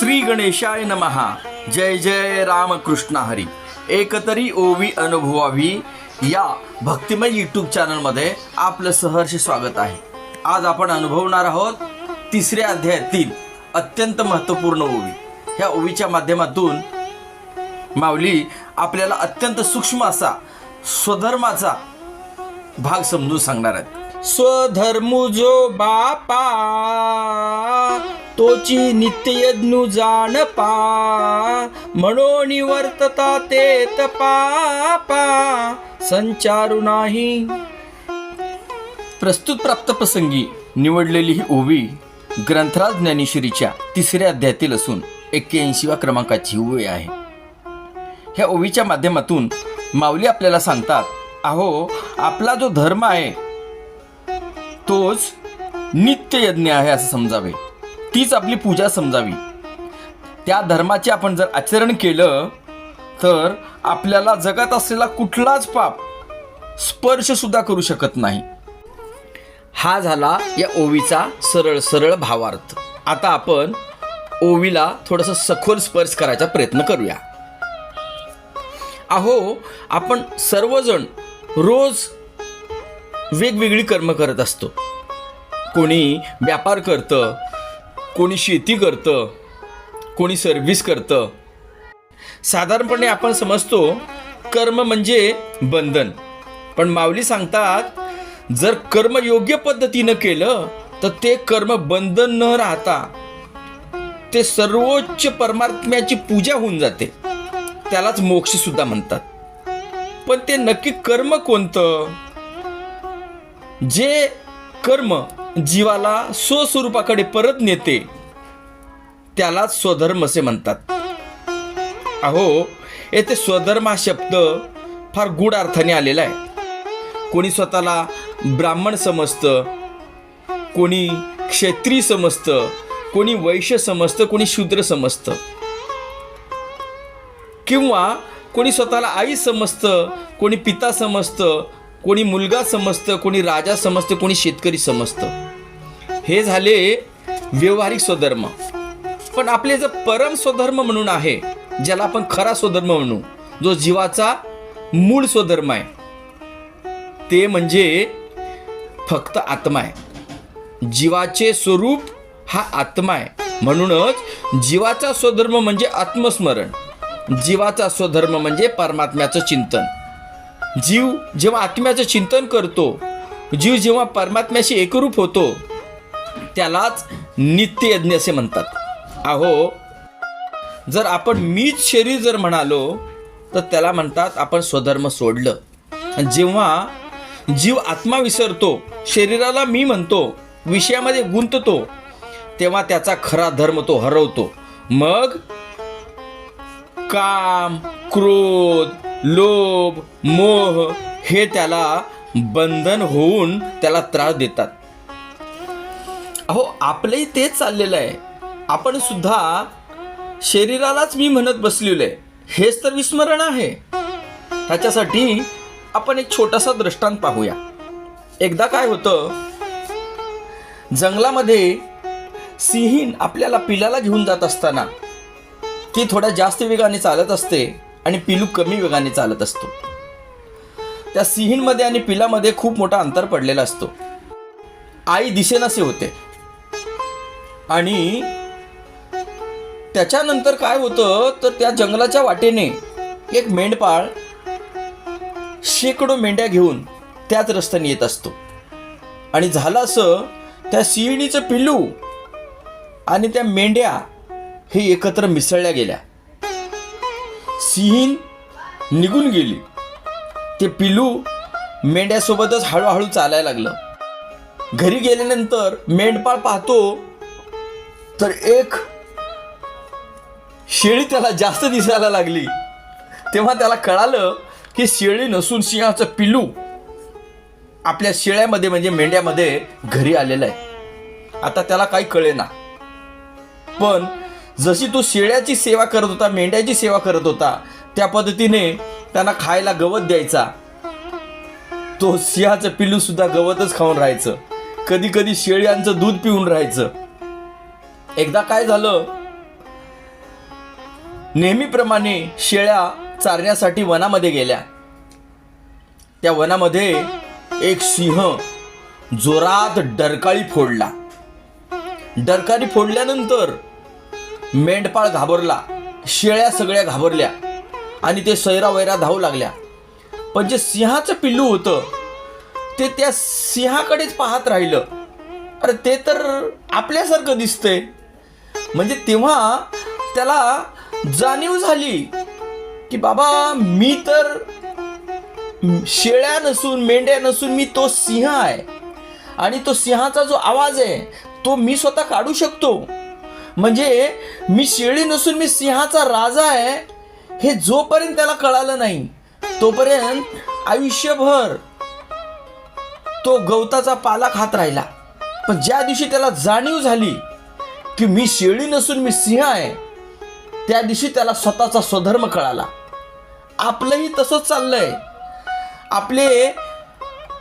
श्री गणेशाय नमहा. जय जय रामकृष्ण हरी. एकतरी ओवी अनुभवावी या भक्तिमय यूट्यूब चॅनलमध्ये आपलं सहर्ष स्वागत आहे. आज आपण अनुभवणार आहोत तिसऱ्या अध्यायातील अत्यंत महत्त्वपूर्ण ओवी. ह्या ओवीच्या माध्यमातून माऊली आपल्याला अत्यंत सूक्ष्म असा स्वधर्माचा भाग समजून सांगणार आहेत. स्वधर्मु जो बापा तोची नित्ययज्ञ जाण पा म्हणून वर्तता तेत पापा संचारू नाही. प्रस्तुत प्राप्त प्रसंगी निवडलेली ही ओवी ग्रंथराज ज्ञानेश्वरीच्या तिसऱ्या अध्यायातील असून 81व्या क्रमांकाची ओवी आहे. ह्या ओवीच्या माध्यमातून माऊली आपल्याला सांगतात, अहो आपला जो धर्म आहे तोच नित्ययज्ञ आहे असं समजावे, तीच आपली पूजा समजावी. त्या धर्माचे आपण जर आचरण केलं तर आपल्याला जगात असलेला कुठलाच पाप स्पर्श सुद्धा करू शकत नाही. हा झाला या ओवीचा सरळ सरळ भावार्थ. आता आपण ओवीला थोडंसं सखोल स्पर्श करायचा प्रयत्न करूया. अहो आपण सर्वजण रोज वेगवेगळी कर्म करत असतो. कोणी व्यापार करतं, कोणी शेती करतं, कोणी सर्व्हिस करतं. साधारणपणे आपण समजतो कर्म म्हणजे बंधन, पण माऊली सांगतात जर कर्म योग्य पद्धतीनं केलं तर ते कर्म बंधन न राहता ते सर्वोच्च परमात्म्याची पूजा होऊन जाते. त्यालाच मोक्ष सुद्धा म्हणतात. पण ते नक्की कर्म कोणतं? जे कर्म जीवाला स्वस्वरूपाकडे परत नेते त्यालाच स्वधर्म असे म्हणतात. अहो येथे स्वधर्म हा शब्द फार गूढ अर्थाने आलेला आहे. कोणी स्वतःला ब्राह्मण समजतं, कोणी क्षत्रिय समजतं, कोणी वैश्य समजतं, कोणी शूद्र समजतं, किंवा कोणी स्वतःला आई समजतं, कोणी पिता समजतं, कोणी मुलगा समजतं, कोणी राजा समजतं, कोणी शेतकरी समजतं. हे झाले व्यवहारिक स्वधर्म. पण आपले जर परम स्वधर्म म्हणून आहे, ज्याला आपण खरा स्वधर्म म्हणू, जो जीवाचा मूळ स्वधर्म आहे, ते म्हणजे फक्त आत्मा आहे. जीवाचे स्वरूप हा आत्मा आहे. म्हणूनच जीवाचा स्वधर्म म्हणजे आत्मस्मरण. जीवाचा स्वधर्म म्हणजे परमात्म्याचं चिंतन. जीव जेव्हा आत्म्याचं चिंतन करतो, जीव जेव्हा परमात्म्याशी एकरूप होतो, त्यालाच नित्ययज्ञ असे म्हणतात. अहो जर आपण मीच शरीर जर म्हणालो तर त्याला म्हणतात आपण स्वधर्म सोडलं. आणि जेव्हा जीव आत्मा विसरतो, शरीराला मी म्हणतो, विषयामध्ये गुंततो, तेव्हा त्याचा खरा धर्म तो हरवतो. मग काम, क्रोध, लोभ, मोह हे त्याला बंधन होऊन त्याला त्रास देतात. अहो आपलंही तेच चाललेलं आहे. आपण सुद्धा शरीरालाच मी म्हणत बसलेलो आहे. हेच तर विस्मरण आहे. ह्याच्यासाठी आपण एक छोटासा दृष्टांत पाहूया. एकदा काय होतं, जंगलामध्ये सिंहीण आपल्याला पिलाला घेऊन जात असताना ती थोड्या जास्त वेगाने चालत असते आणि पिलू कमी वेगाने चालत असतो. त्या सिंहीणमध्ये आणि पिलामध्ये खूप मोठा अंतर पडलेला असतो. आई दिसेनासे होते. आणि त्याच्यानंतर काय होतं तर त्या जंगलाच्या वाटेने एक मेंढपाळ शेकडो मेंढ्या घेऊन त्याच रस्त्याने येत असतो. आणि झालं असं, त्या सिंहिणीचं पिल्लू आणि त्या मेंढ्या हे एकत्र मिसळल्या गेल्या. सिंहीण निघून गेली. ते पिल्लू मेंढ्यासोबतच हळूहळू चालायला लागलं. घरी गेल्यानंतर मेंढपाळ पाहतो तर एक शेळी त्याला जास्त दिसायला लागली. तेव्हा त्याला कळालं की शेळी नसून सिंहाचं पिल्लू आपल्या शेळ्यामध्ये म्हणजे मेंढ्यामध्ये घरी आलेलं आहे. आता त्याला काही कळेना. पण जशी तो शेळ्याची सेवा करत होता, मेंढ्याची सेवा करत होता, त्या पद्धतीने त्यांना खायला गवत द्यायचा. तो सिंहाचं पिल्लू सुद्धा गवतच खाऊन राहायचं. कधी कधी शेळ्यांचं दूध पिऊन राहायचं. एकदा काय झालं, नेहमीप्रमाणे शेळ्या चारण्यासाठी वनामध्ये गेल्या. त्या वनामध्ये एक सिंह जोरात डरकाळी फोडला. डरकाळी फोडल्यानंतर मेंढपाळ घाबरला, शेळ्या सगळ्या घाबरल्या आणि ते सैरावैरा धावू लागल्या. पण जे सिंहाचं पिल्लू होतं ते त्या सिंहाकडेच पाहत राहिलं. अरे ते तर आपल्यासारखं दिसतंय. म्हणजे तेव्हा त्याला जाणीव झाली की बाबा मी तर शेळ्या नसून मेंढ्या नसून मी तो सिंह आहे आणि तो सिंहाचा जो आवाज आहे तो मी स्वतः काढू शकतो. म्हणजे मी शेळी नसून मी सिंहाचा राजा आहे हे जोपर्यंत त्याला कळालं नाही तोपर्यंत आयुष्यभर तो गवताचा पाला खात राहिला. पण ज्या दिवशी त्याला जाणीव झाली की मी शेळी नसून मी सिंह आहे त्या दिवशी त्याला स्वतःचा स्वधर्म कळाला. आपलंही तसंच चाललंय. आपले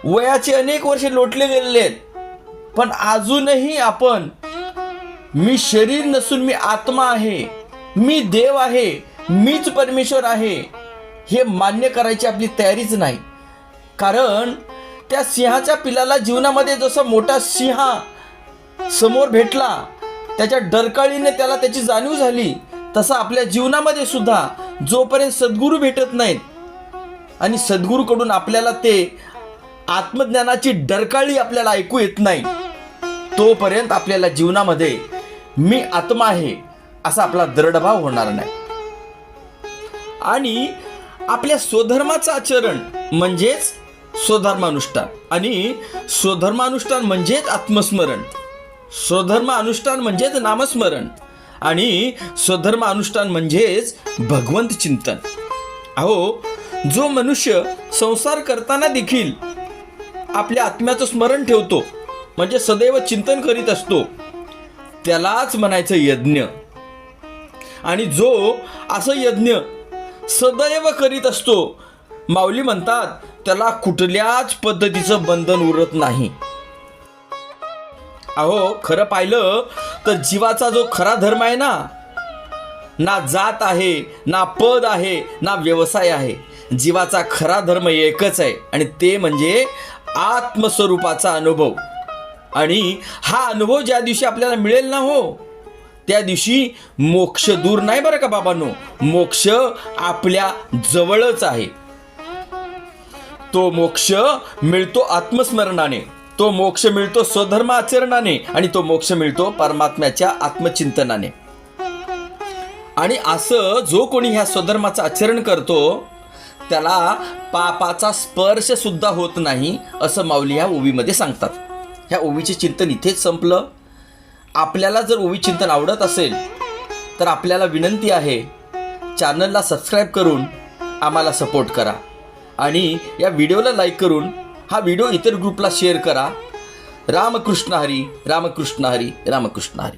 वयाचे अनेक वर्षे लोटले गेलेले आहेत पण अजूनही आपण मी शरीर नसून मी आत्मा आहे, मी देव आहे, मीच परमेश्वर आहे हे मान्य करायची आपली तयारीच नाही. कारण त्या सिंहाच्या पिलाला जीवनामध्ये जसं मोठा सिंह समोर भेटला त्याच्या डरकाळीने त्याला त्याची जाणीव झाली तसं आपल्या जीवनामध्ये सुद्धा जोपर्यंत सद्गुरू भेटत नाहीत आणि सद्गुरूकडून आपल्याला ते आत्मज्ञानाची डरकाळी आपल्याला ऐकू येत नाही तोपर्यंत आपल्याला जीवनामध्ये मी आत्मा आहे असा आपला दृढभाव होणार नाही. आणि आपल्या स्वधर्माचं आचरण म्हणजेच स्वधर्मानुष्ठान आणि स्वधर्मानुष्ठान म्हणजेच आत्मस्मरण, स्वधर्म अनुष्ठान म्हणजेच नामस्मरण आणि स्वधर्म अनुष्ठान म्हणजेच भगवंत चिंतन. अहो जो मनुष्य संसार करताना देखील आपल्या आत्म्याचं स्मरण ठेवतो म्हणजे सदैव चिंतन करीत असतो त्यालाच म्हणायचं यज्ञ. आणि जो असं यज्ञ सदैव करीत असतो माऊली म्हणतात त्याला कुठल्याच पद्धतीचं बंधन उरत नाही. अहो खरं पाहिलं तर जीवाचा जो खरा धर्म आहे ना जात आहे, ना पद आहे, ना व्यवसाय आहे. जीवाचा खरा धर्म एकच आहे आणि ते म्हणजे आत्मस्वरूपाचा अनुभव. आणि हा अनुभव ज्या दिवशी आपल्याला मिळेल ना हो त्या दिवशी मोक्ष दूर नाही बरं का बाबांनो. मोक्ष आपल्या जवळच आहे. तो मोक्ष मिळतो आत्मस्मरणाने, तो मोक्ष मिळतो स्वधर्म आचरणाने आणि तो मोक्ष मिळतो परमात्म्याच्या आत्मचिंतनाने. आणि असं जो कोणी ह्या स्वधर्माचं आचरण करतो त्याला पापाचा स्पर्श सुद्धा होत नाही असं माऊली ह्या ओवीमध्ये सांगतात. ह्या ओवीचे चिंतन इथेच संपलं. आपल्याला जर ओवी चिंतन आवडत असेल तर आपल्याला विनंती आहे चॅनलला सबस्क्राईब करून आम्हाला सपोर्ट करा आणि या व्हिडिओला लाईक करून हा व्हिडिओ इतर ग्रुपला शेअर करा. रामकृष्ण हरी, रामकृष्ण हरी, रामकृष्ण हरी.